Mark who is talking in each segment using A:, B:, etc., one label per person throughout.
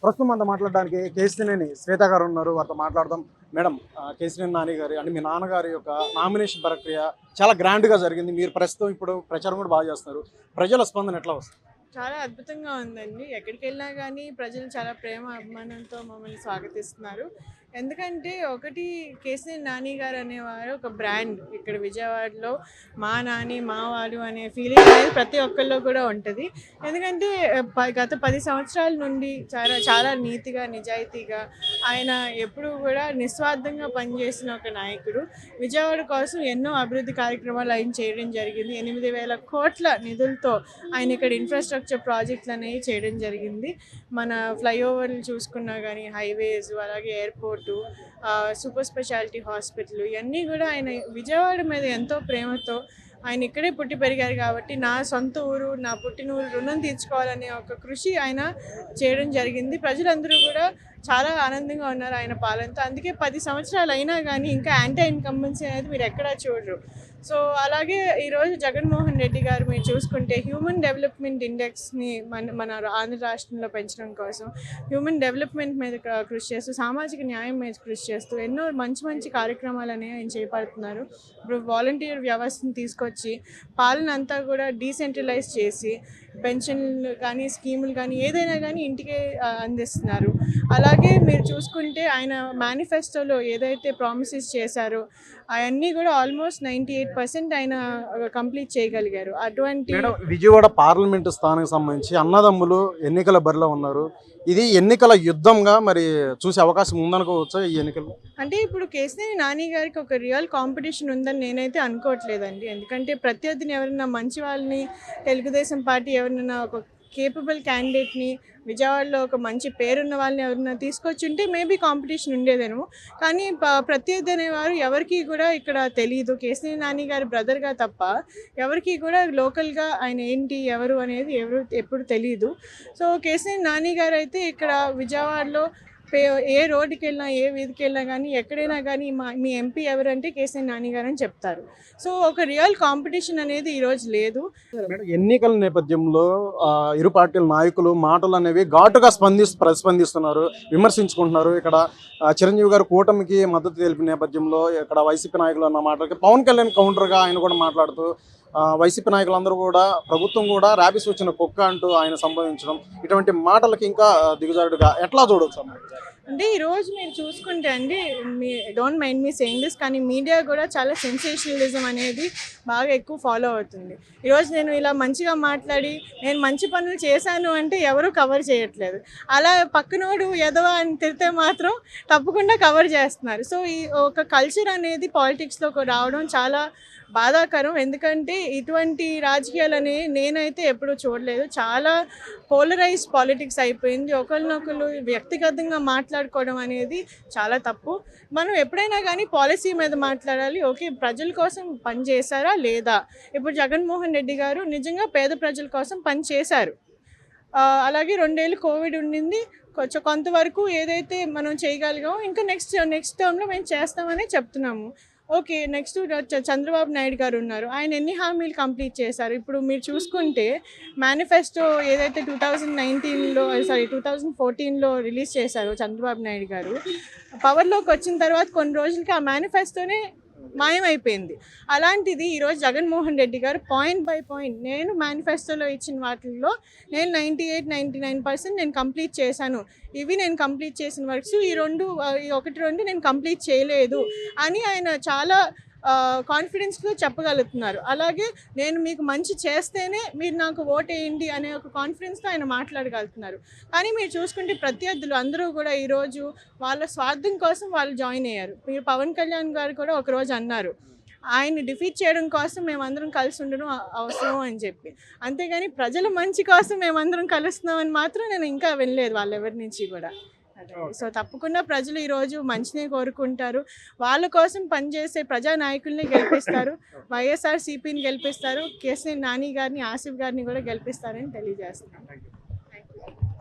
A: ప్రస్తుతం మనతో మాట్లాడడానికి కేసినేని శ్వేత గారు ఉన్నారు. వారితో మాట్లాడదాం. మేడం, కేసినేని నాని గారి అంటే మీ నాన్నగారి యొక్క నామినేషన్ ప్రక్రియ చాలా గ్రాండ్‌గా జరిగింది. మీరు ప్రస్తుతం ఇప్పుడు ప్రచారం కూడా బాగా చేస్తున్నారు. ప్రజల స్పందన ఎట్లా వస్తుంది?
B: చాలా అద్భుతంగా ఉందండి. ఎక్కడికెళ్ళినా గానీ ప్రజలు చాలా ప్రేమ, అభిమానంతో మమ్మల్ని స్వాగతిస్తున్నారు. ఎందుకంటే ఒకటి కేసీఆర్ నాని గారు అనేవారు ఒక బ్రాండ్. ఇక్కడ విజయవాడలో మా నాని, మా వారు అనే ఫీలింగ్ అనేది ప్రతి ఒక్కళ్ళలో కూడా ఉంటది. ఎందుకంటే గత 10 సంవత్సరాల నుండి చాలా చాలా నీతిగా, నిజాయితీగా ఆయన ఎప్పుడూ కూడా నిస్వార్థంగా పనిచేసిన ఒక నాయకుడు. విజయవాడ కోసం ఎన్నో అభివృద్ధి కార్యక్రమాలు ఆయన చేయడం జరిగింది. 8,000 కోట్ల నిధులతో ఆయన ఇక్కడ ఇన్‌ఫ్రాస్ట్రక్చర్ ప్రాజెక్టులు అనేవి చేయడం జరిగింది. మన ఫ్లైఓవర్లు చూసుకున్నా కానీ హైవేస్, అలాగే ఎయిర్పోర్టు, సూపర్ స్పెషాలిటీ హాస్పిటల్, ఇవన్నీ కూడా ఆయన విజయవాడ మీద ఎంతో ప్రేమతో ఆయన ఇక్కడే పుట్టి పెరిగారు కాబట్టి నా సొంత ఊరు, నా పుట్టిన ఊరు రుణం తీర్చుకోవాలనే ఒక కృషి ఆయన చేయడం జరిగింది. ప్రజలందరూ కూడా చాలా ఆనందంగా ఉన్నారు ఆయన పాలనతో. అందుకే 10 సంవత్సరాలు అయినా కానీ ఇంకా యాంటీ ఇన్కంబెన్సీ అనేది మీరు ఎక్కడా చూడరు. సో అలాగే ఈరోజు జగన్మోహన్ రెడ్డి గారు మీరు చూసుకుంటే హ్యూమన్ డెవలప్మెంట్ ఇండెక్స్ని మన ఆంధ్ర రాష్ట్రంలో పెంచడం కోసం హ్యూమన్ డెవలప్మెంట్ మీద కృషి చేస్తూ, సామాజిక న్యాయం మీద కృషి చేస్తూ ఎన్నో మంచి మంచి కార్యక్రమాలు అనేవి ఆయన చేపడుతున్నారు. ఇప్పుడు వాలంటీర్ వ్యవస్థను తీసుకొచ్చి పాలన అంతా కూడా డీసెంట్రలైజ్ చేసి పెన్షన్లు కానీ స్కీములు కానీ ఏదైనా కానీ ఇంటికే అందిస్తున్నారు. అలాగే మీరు చూసుకుంటే ఆయన మేనిఫెస్టోలో ఏదైతే ప్రామిసెస్ చేశారో అవన్నీ కూడా ఆల్మోస్ట్ 98% ఆయన కంప్లీట్ చేయగలిగారు. అటువంటి
A: విజయవాడ పార్లమెంటు స్థానానికి సంబంధించి అన్నదమ్ములు ఎన్నికల బరిలో ఉన్నారు. ఇది ఎన్నికల యుద్ధంగా మరి చూసే అవకాశం ఉందనుకోవచ్చా ఈ ఎన్నికలు?
B: అంటే ఇప్పుడు కేసీఆర్ నాని గారికి ఒక రియల్ కాంపిటీషన్ ఉందని నేనైతే అనుకోవట్లేదండి. ఎందుకంటే ప్రత్యర్థిని ఎవరైనా మంచి వాళ్ళని, తెలుగుదేశం పార్టీ ఎవరైనా ఒక కేపబుల్ క్యాండిడేట్ని, విజయవాడలో ఒక మంచి పేరున్న వాళ్ళని ఎవరైనా తీసుకొచ్చుంటే మేబీ కాంపిటీషన్ ఉండేదేమో. కానీ ప్రత్యర్థి అనేవారు ఎవరికి కూడా ఇక్కడ తెలియదు. కేసీఆర్ నాని గారి బ్రదర్గా తప్ప ఎవరికి కూడా లోకల్గా ఆయన ఏంటి ఎవరు అనేది ఎప్పుడు తెలియదు. సో కేసీఆర్ నాని గారు అయితే ఇక్కడ విజయవాడలో ఏ రోడ్డుకి వెళ్ళినా, ఏ వీధికి వెళ్ళినా కానీ ఎక్కడైనా కానీ మీ ఎంపీ ఎవరంటే కేసీఆర్ నాని గారు అని చెప్తారు. సో ఒక రియల్ కాంపిటీషన్ అనేది ఈరోజు లేదు.
A: ఎన్నికల నేపథ్యంలో ఇరు పార్టీల నాయకులు మాటలు అనేవి ఘాటుగా ప్రతిస్పందిస్తున్నారు, విమర్శించుకుంటున్నారు. ఇక్కడ చిరంజీవి గారు కూటమికి మద్దతు తెలిపిన నేపథ్యంలో ఇక్కడ వైసీపీ నాయకులు అన్న మాటలకి పవన్ కళ్యాణ్ కౌంటర్గా ఆయన కూడా మాట్లాడుతూ వైసీపీ నాయకులందరూ కూడా ప్రభుత్వం కూడా ర్యాబీస్ వచ్చిన కుక్క అంటూ ఆయన సంబోధించడం, ఇటువంటి మాటలకి ఇంకా దిగజారుడుగా ఎట్లా చూడవచ్చు?
B: అంటే ఈరోజు మీరు చూసుకుంటే అండి, don't mind me saying this, కానీ మీడియా కూడా చాలా సెన్సేషనలిజం అనేది బాగా ఎక్కువ ఫాలో అవుతుంది. ఈరోజు నేను ఇలా మంచిగా మాట్లాడి నేను మంచి పనులు చేశాను అంటే ఎవరు కవర్ చేయట్లేదు. అలా పక్కనోడు ఎదవా అని తిరితే మాత్రం తప్పకుండా కవర్ చేస్తున్నారు. సో ఈ ఒక కల్చర్ అనేది పాలిటిక్స్లోకి రావడం చాలా బాధాకరం. ఎందుకంటే ఇటువంటి రాజకీయాలు అనేవి నేనైతే ఎప్పుడూ చూడలేదు. చాలా పోలరైజ్డ్ పాలిటిక్స్ అయిపోయింది. ఒకరినొకరు వ్యక్తిగతంగా మాట్లాడుకోవడం అనేది చాలా తప్పు. మనం ఎప్పుడైనా కానీ పాలసీ మీద మాట్లాడాలి. ఓకే, ప్రజల కోసం పని చేశారా లేదా? ఇప్పుడు జగన్మోహన్ రెడ్డి గారు నిజంగా పేద ప్రజల కోసం పని చేశారు. అలాగే 2 ఏళ్ళు కోవిడ్ ఉండింది. కొంతవరకు ఏదైతే మనం చేయగలిగామో ఇంకా నెక్స్ట్ టర్మ్లో మేము చేస్తామని చెప్తున్నాము. ఓకే, నెక్స్ట్ చంద్రబాబు నాయుడు గారు ఉన్నారు. ఆయన ఎన్ని హామీలు కంప్లీట్ చేశారు? ఇప్పుడు మీరు చూసుకుంటే మేనిఫెస్టో ఏదైతే 2014లో రిలీజ్ చేశారో చంద్రబాబు నాయుడు గారు, పవర్లోకి వచ్చిన తర్వాత కొన్ని రోజులకి ఆ మేనిఫెస్టోనే మాయమైపోయింది. అలాంటిది ఈరోజు జగన్మోహన్ రెడ్డి గారు పాయింట్ బై పాయింట్ నేను మేనిఫెస్టోలో ఇచ్చిన వాటిల్లో నేను 98-99% నేను కంప్లీట్ చేశాను, ఇవి నేను కంప్లీట్ చేసిన వర్క్స్, ఈ 1-2 నేను కంప్లీట్ చేయలేదు అని ఆయన చాలా కాన్ఫిడెన్స్గా చెప్పగలుగుతున్నారు. అలాగే నేను మీకు మంచి చేస్తేనే మీరు నాకు ఓటేయండి అనే ఒక కాన్ఫిడెన్స్తో ఆయన మాట్లాడగలుగుతున్నారు. కానీ మీరు చూసుకుంటే ప్రత్యర్థులు అందరూ కూడా ఈరోజు వాళ్ళ స్వార్థం కోసం వాళ్ళు జాయిన్ అయ్యారు. మీరు పవన్ కళ్యాణ్ గారు కూడా ఒకరోజు అన్నారు, ఆయన్ని డిఫీట్ చేయడం కోసం మేమందరం కలిసి ఉండడం అవసరం అని చెప్పి. అంతేగాని ప్రజల మంచి కోసం మేమందరం కలుస్తున్నామని మాత్రం నేను ఇంకా వినలేదు వాళ్ళెవరి నుంచి కూడా. సో తప్పకుండా ప్రజలు ఈరోజు మంచినే కోరుకుంటారు. వాళ్ళ కోసం పనిచేసే ప్రజానాయకుల్ని గెలిపిస్తారు, వైఎస్ఆర్సీపీని గెలిపిస్తారు, కేసీఆర్ నాని గారిని, ఆసిఫ్ గారిని కూడా గెలిపిస్తారని తెలియజేస్తున్నాను.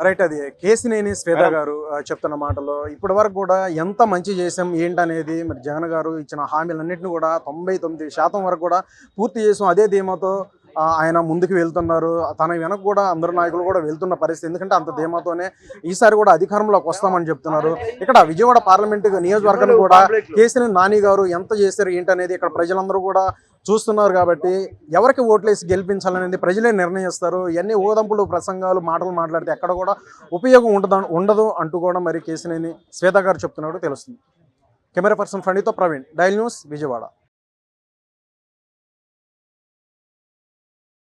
A: రైట్, అది కేసినేని శ్వేత గారు చెప్తున్న మాటలో ఇప్పటి వరకు కూడా ఎంత మంచి చేసాం ఏంటనేది మరి జగన్ గారు ఇచ్చిన హామీలన్నింటినీ కూడా 99% వరకు కూడా పూర్తి చేసాం. అదే ధీమాతో ఆయన ముందుకు వెళ్తున్నారు. తన వెనక కూడా అందరు నాయకులు కూడా వెళ్తున్న పరిస్థితి. ఎందుకంటే అంత ధీమాతోనే ఈసారి కూడా అధికారంలోకి వస్తామని చెప్తున్నారు. ఇక్కడ విజయవాడ పార్లమెంటు నియోజకవర్గాన్ని కూడా కేసీఆర్ నాని గారు ఎంత చేశారు ఏంటనేది ఇక్కడ ప్రజలందరూ కూడా చూస్తున్నారు. కాబట్టి ఎవరికి ఓట్లేసి గెలిపించాలనేది ప్రజలే నిర్ణయిస్తారు. ఇవన్నీ ఊదంపులు ప్రసంగాలు మాటలు మాట్లాడితే ఎక్కడ కూడా ఉపయోగం ఉండదు అంటూ కూడా మరి కేసీఆర్ శ్వేత గారు చెప్తున్నట్టు తెలుస్తుంది. కెమెరా పర్సన్ ఫండితో ప్రవీణ్, డైల్ న్యూస్, విజయవాడ.